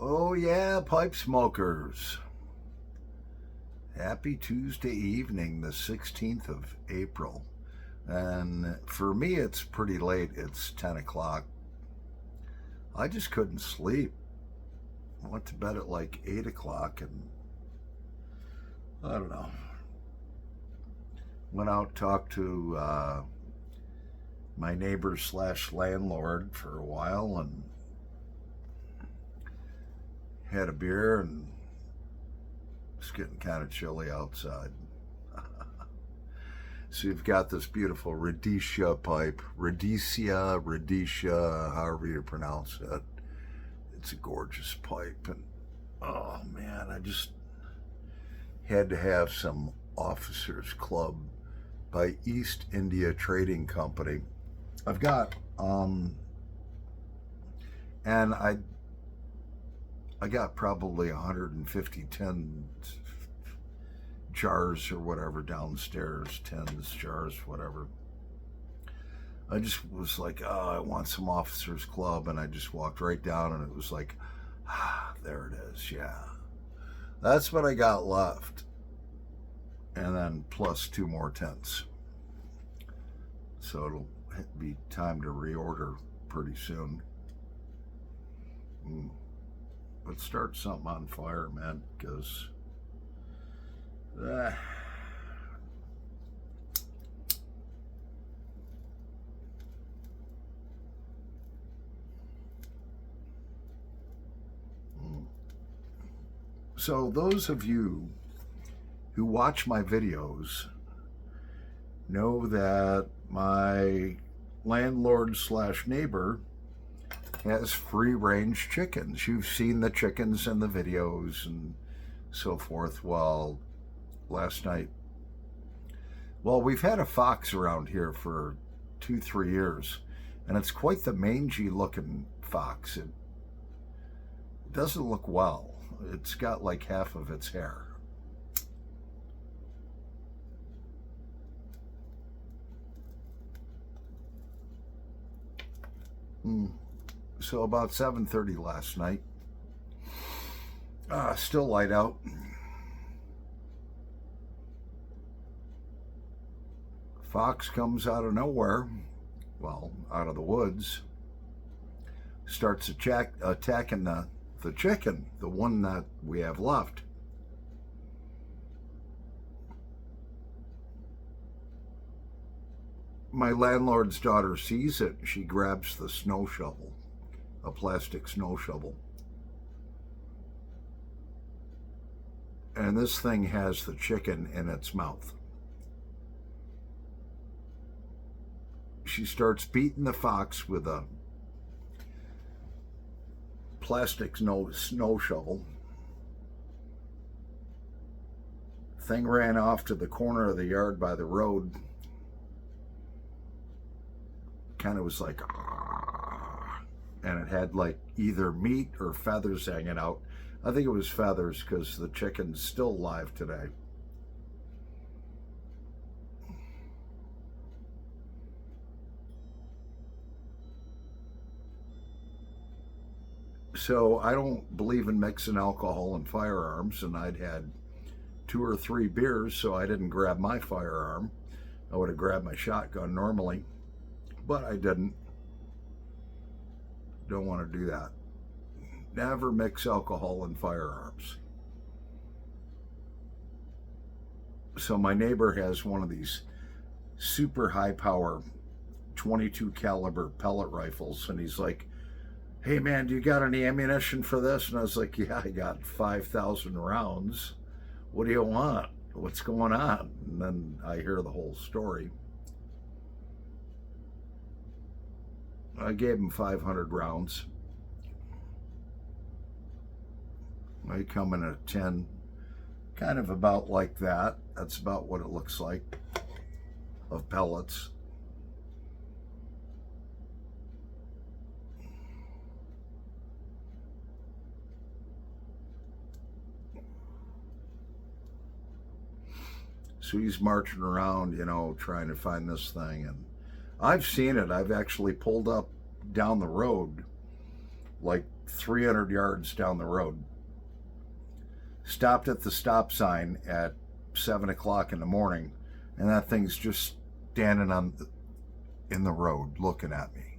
Oh yeah, pipe smokers. Happy Tuesday evening, the 16th of April. And for me, it's pretty late. It's 10 o'clock. I just couldn't sleep. I went to bed at like 8 o'clock and I don't know. Went out, talked to my neighbor slash landlord for a while and had a beer, and it's getting kind of chilly outside. So you've got this beautiful Risha pipe, Rhodesia, however you pronounce it. It's a gorgeous pipe, and oh man, I just had to have some Officers Club by East India Trading Company. I've got and I got probably 150 tins, jars or whatever downstairs, tins, jars, whatever. I just was like, oh, I want some Officers Club, and I just walked right down, and it was like, there it is, yeah. That's what I got left. And then plus 2 more tents. So it'll be time to reorder pretty soon. Let's start something on fire, man, because So those of you who watch my videos know that my landlord slash neighbor has free range chickens. You've seen the chickens in the videos and so forth. Well, last night, we've had a fox around here for 2-3 years, and it's quite the mangy looking fox. It doesn't look well. It's got like half of its hair. So about 7:30 last night, still light out. Fox comes out of nowhere, well, out of the woods, starts attacking the chicken, the one that we have left. My landlord's daughter sees it. She grabs the snow shovel, a plastic snow shovel. And this thing has the chicken in its mouth. She starts beating the fox with a plastic snow shovel. Thing ran off to the corner of the yard by the road. Kind of was like, and it had like either meat or feathers hanging out. I think it was feathers because the chicken's still alive today. So I don't believe in mixing alcohol and firearms, and I'd had 2 or 3 beers, so I didn't grab my firearm. I would have grabbed my shotgun normally, but I didn't. Don't want to do that. Never mix alcohol and firearms. So my neighbor has one of these super high power 22 caliber pellet rifles, and he's like, hey man, do you got any ammunition for this? And I was like, yeah, I got 5,000 rounds. What do you want? What's going on? And then I hear the whole story. I gave him 500 rounds. They come in a 10, kind of about like that. That's about what it looks like, of pellets. So he's marching around, trying to find this thing. And I've seen it. I've actually pulled up down the road like 300 yards down the road. Stopped at the stop sign at 7 o'clock in the morning, and that thing's just standing in the road looking at me.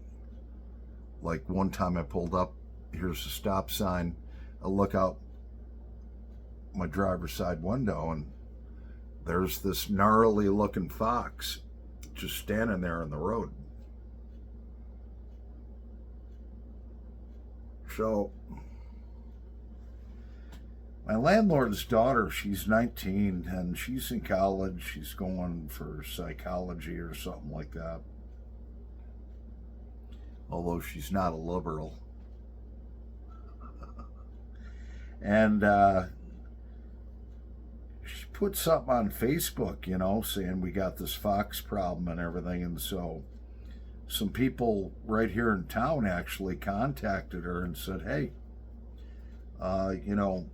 Like one time I pulled up, here's the stop sign, I look out my driver's side window, and there's this gnarly looking fox just standing there in the road. So my landlord's daughter, she's 19 and she's in college. She's going for psychology or something like that. Although she's not a liberal. And she put something on Facebook, you know, saying we got this fox problem and everything. And so some people right here in town actually contacted her and said, hey, you know,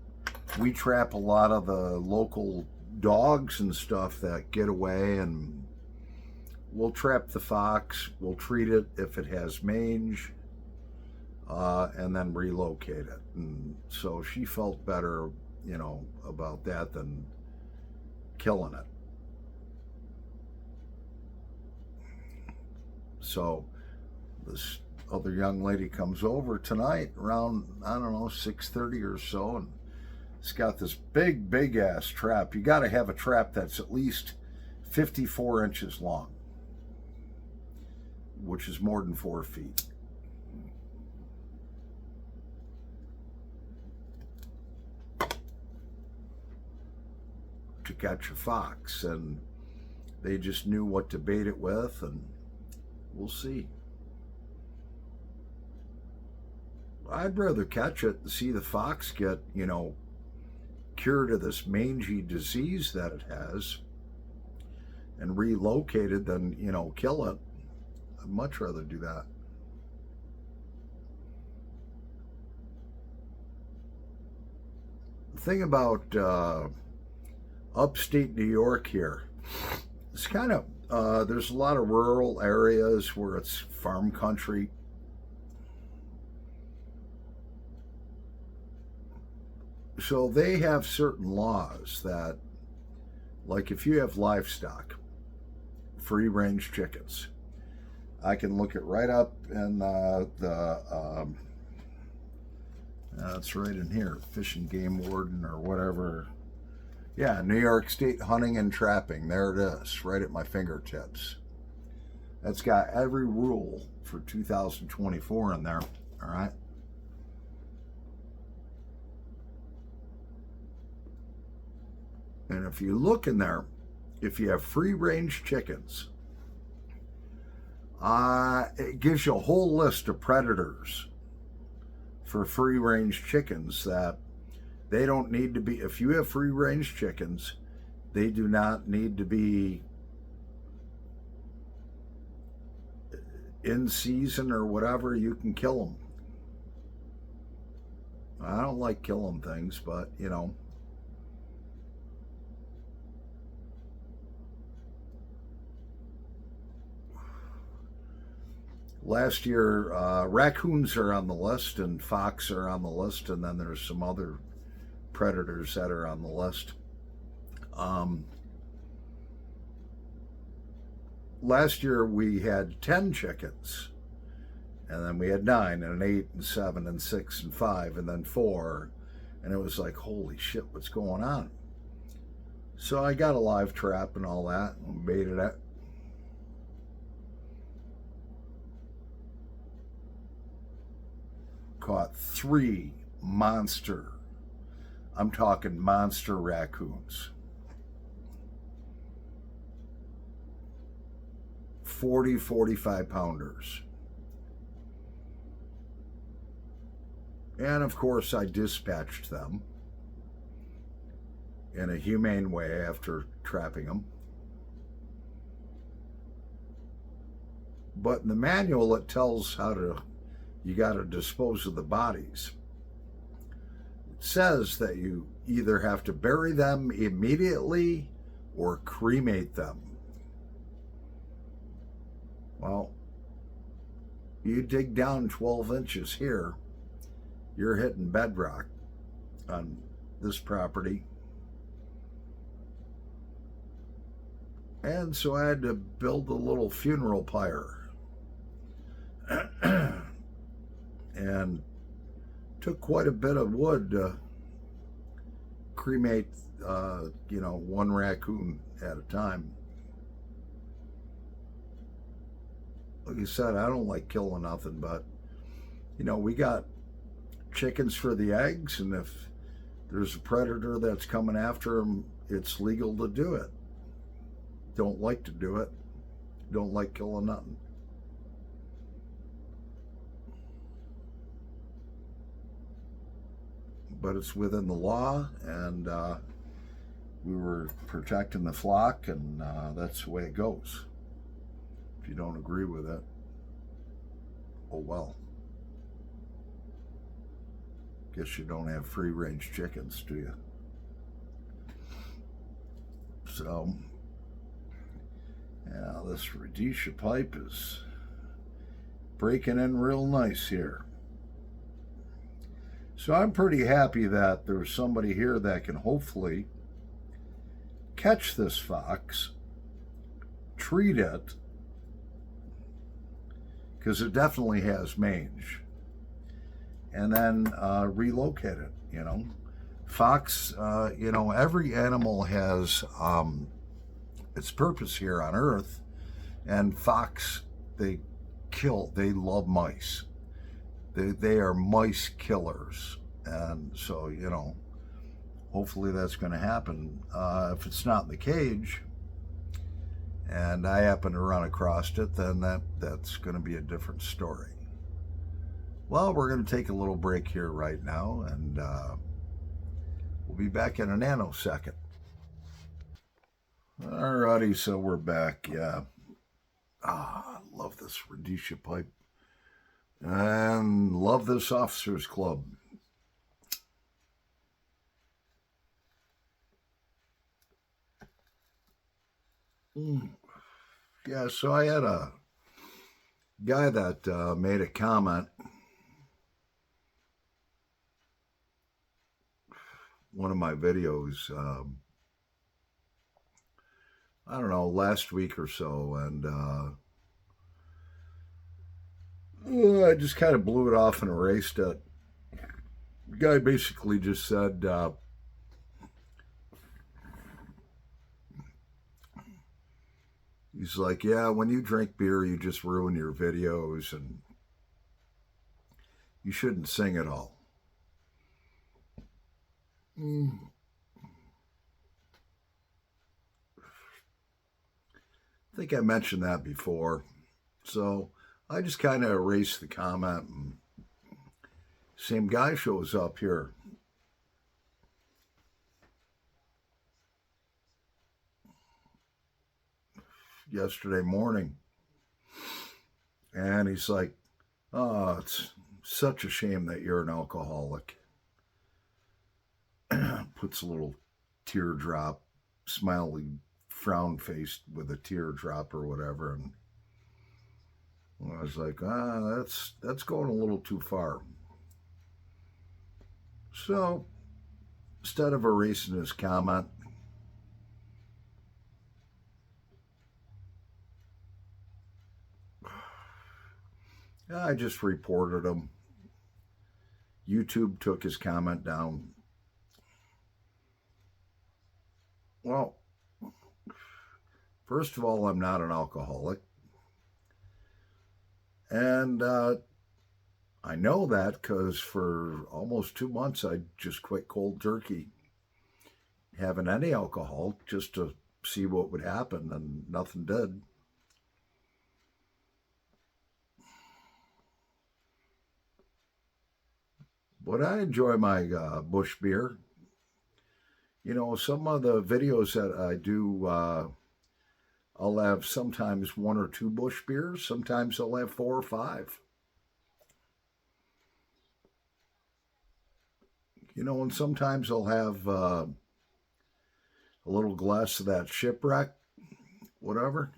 we trap a lot of the local dogs and stuff that get away, and we'll trap the fox, we'll treat it if it has mange, and then relocate it. And so she felt better, you know, about that than killing it. So this other young lady comes over tonight around, I don't know, 6:30 or so, and it's got this big ass trap. You got to have a trap that's at least 54 inches long, which is more than 4 feet. To catch a fox, and they just knew what to bait it with, and we'll see. I'd rather catch it and see the fox get, you know, cured of this mangy disease that it has and relocated than, you know, kill it. I'd much rather do that. The thing about upstate New York here, it's kind of, there's a lot of rural areas where it's farm country. So they have certain laws that, like if you have livestock, free-range chickens, I can look it right up in it's right in here, Fish and Game Warden or whatever. Yeah, New York State Hunting and Trapping. There it is, right at my fingertips. That's got every rule for 2024 in there, all right? And if you look in there, if you have free-range chickens, it gives you a whole list of predators for free-range chickens that they don't need to be. If you have free-range chickens, they do not need to be in season or whatever. You can kill them. I don't like killing things, but, you know. Last year, raccoons are on the list and fox are on the list, and then there's some other predators that are on the list. Last year we had 10 chickens, and then we had 9 and an 8 and 7 and 6 and 5 and then 4, and it was like, holy shit, what's going on? So I got a live trap and all that and baited it. Caught 3 monster, I'm talking monster raccoons. 40, 45 pounders. And of course I dispatched them in a humane way after trapping them. But in the manual it tells how to, you got to dispose of the bodies. It says that you either have to bury them immediately or cremate them. Well, you dig down 12 inches here, you're hitting bedrock on this property. And so I had to build a little funeral pyre. And took quite a bit of wood to cremate, one raccoon at a time. Like I said, I don't like killing nothing, but, we got chickens for the eggs, and if there's a predator that's coming after them, it's legal to do it. Don't like to do it. Don't like killing nothing. But it's within the law, and we were protecting the flock, and that's the way it goes. If you don't agree with it, oh well. Guess you don't have free-range chickens, do you? So, yeah, this Risha Pipe is breaking in real nice here. So I'm pretty happy that there's somebody here that can hopefully catch this fox, treat it, because it definitely has mange, and then relocate it. Fox, every animal has its purpose here on Earth, and fox, they love mice. They are mice killers, and so hopefully that's going to happen. If it's not in the cage, and I happen to run across it, then that's going to be a different story. Well, we're going to take a little break here right now, and we'll be back in a nanosecond. Alrighty, so we're back. Yeah, I love this Risha Pipe, and love this officers club. Yeah, so I had a guy that made a comment. One of my videos, I don't know, last week or so, and I just kind of blew it off and erased it. The guy basically just said, he's like, yeah, when you drink beer, you just ruin your videos, and you shouldn't sing at all. I think I mentioned that before. So I just kind of erased the comment, and same guy shows up here. Yesterday morning. And he's like, oh, it's such a shame that you're an alcoholic. Puts a little teardrop, smiley frown face with a teardrop or whatever. And I was like, that's going a little too far. So instead of erasing his comment, I just reported him. YouTube took his comment down. Well, first of all, I'm not an alcoholic. And I know that because for almost 2 months, I just quit cold turkey, having any alcohol, just to see what would happen, and nothing did. But I enjoy my bush beer. Some of the videos that I do, I'll have sometimes 1 or 2 bush beers. Sometimes I'll have 4 or 5. And sometimes I'll have a little glass of that shipwreck, whatever.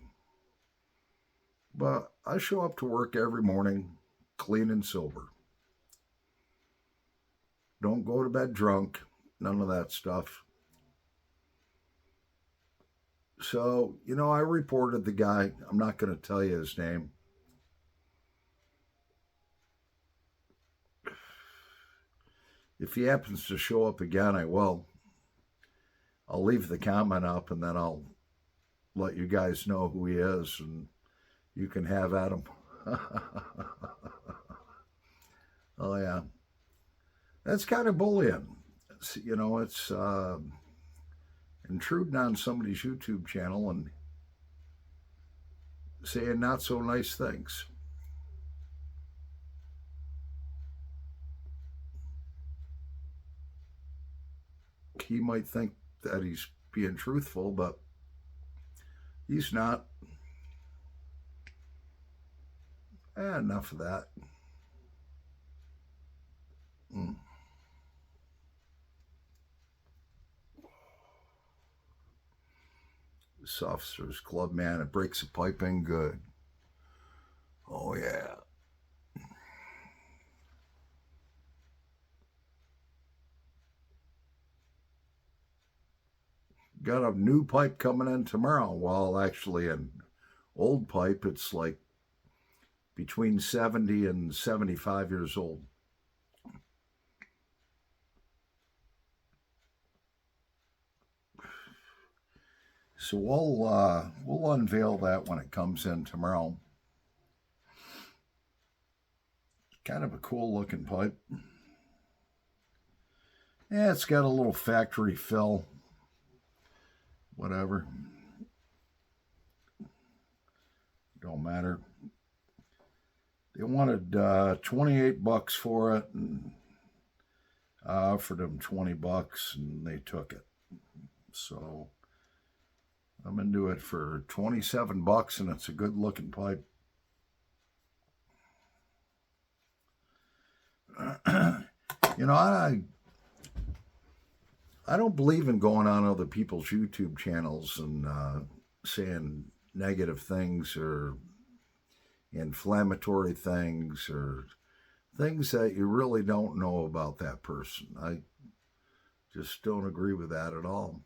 But I show up to work every morning clean and sober. Don't go to bed drunk. None of that stuff. So, I reported the guy. I'm not going to tell you his name. If he happens to show up again, I will. I'll leave the comment up and then I'll let you guys know who he is and you can have at him. Oh, yeah. That's kind of bullying. It's intruding on somebody's YouTube channel and saying not so nice things. He might think that he's being truthful, but he's not. Enough of that. This officers club, man, it breaks a pipe in good. Oh, yeah. Got a new pipe coming in tomorrow. Well, actually, an old pipe, it's like between 70 and 75 years old. So we'll unveil that when it comes in tomorrow. Kind of a cool looking pipe. Yeah, it's got a little factory fill. Whatever. Don't matter. They wanted $28 for it, and I offered them $20, and they took it. So I'm into it for $27, and it's a good looking pipe. I don't believe in going on other people's YouTube channels and saying negative things or inflammatory things or things that you really don't know about that person. I just don't agree with that at all.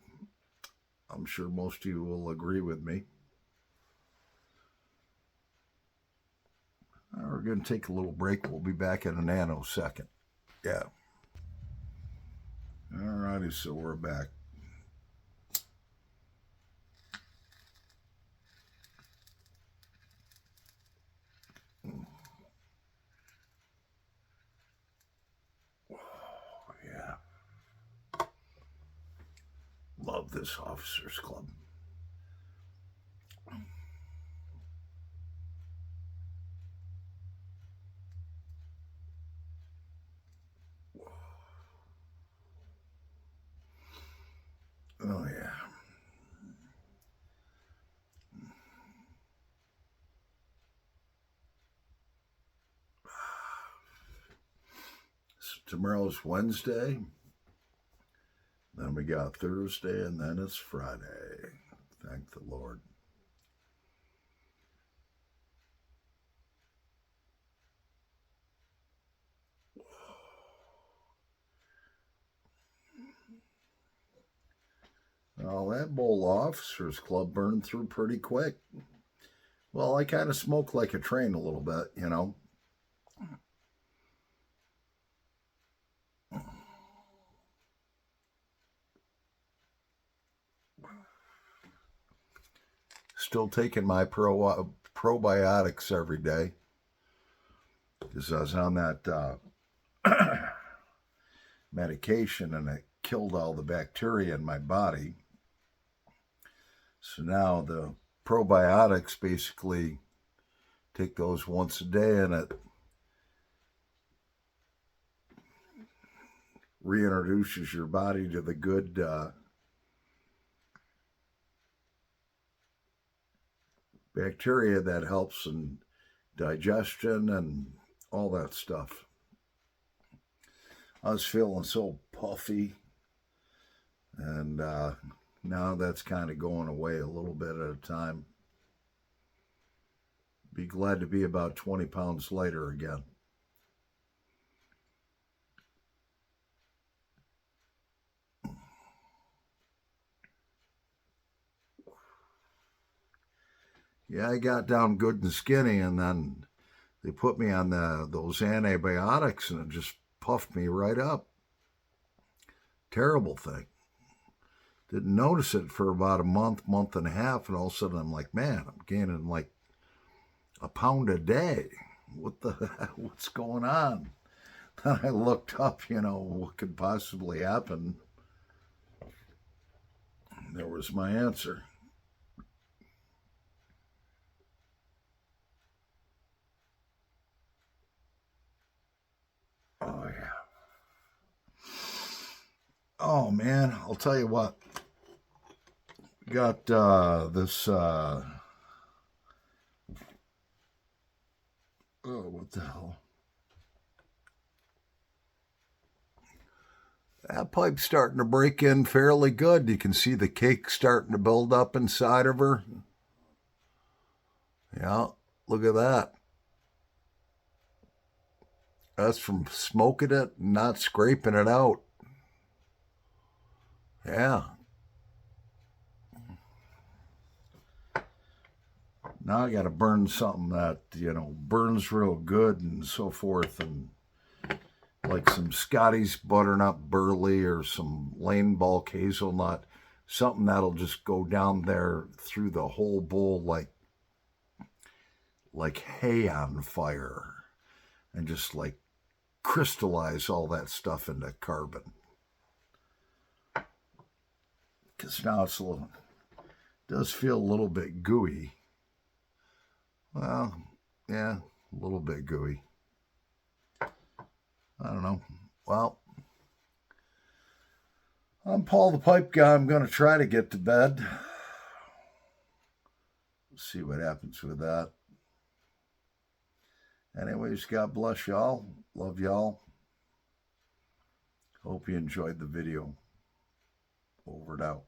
I'm sure most of you will agree with me. We're going to take a little break. We'll be back in a nanosecond. Yeah. All righty, so we're back. Oh, yeah. Love this officers club. Oh, yeah. So tomorrow's Wednesday. Then we got Thursday, and then it's Friday. Thank the Lord. Well, that bowl officers club burned through pretty quick. Well, I kind of smoke like a train a little bit, Still taking my probiotics every day because I was on that medication and it killed all the bacteria in my body. So now the probiotics basically take those once a day and it reintroduces your body to the good bacteria that helps in digestion and all that stuff. I was feeling so puffy, and now that's kind of going away a little bit at a time. Be glad to be about 20 pounds lighter again. Yeah, I got down good and skinny, and then they put me on those antibiotics, and it just puffed me right up. Terrible thing. Didn't notice it for about a month, month and a half, and all of a sudden I'm like, man, I'm gaining like a pound a day. What's going on? Then I looked up, what could possibly happen. There was my answer. Oh, yeah. Oh, man, I'll tell you what. Got this, oh, what the hell? That pipe's starting to break in fairly good. You can see the cake starting to build up inside of her. Yeah, look at that. That's from smoking it and not scraping it out. Yeah. Now I got to burn something that, burns real good and so forth. And like some Scotty's butternut burley or some Lane Bulk hazelnut. Something that'll just go down there through the whole bowl like hay on fire. And just like crystallize all that stuff into carbon. Because now it does feel a little bit gooey. Well, yeah, a little bit gooey. I don't know. Well, I'm Paul the Pipe Guy. I'm going to try to get to bed. See what happens with that. Anyways, God bless y'all. Love y'all. Hope you enjoyed the video. Over and out.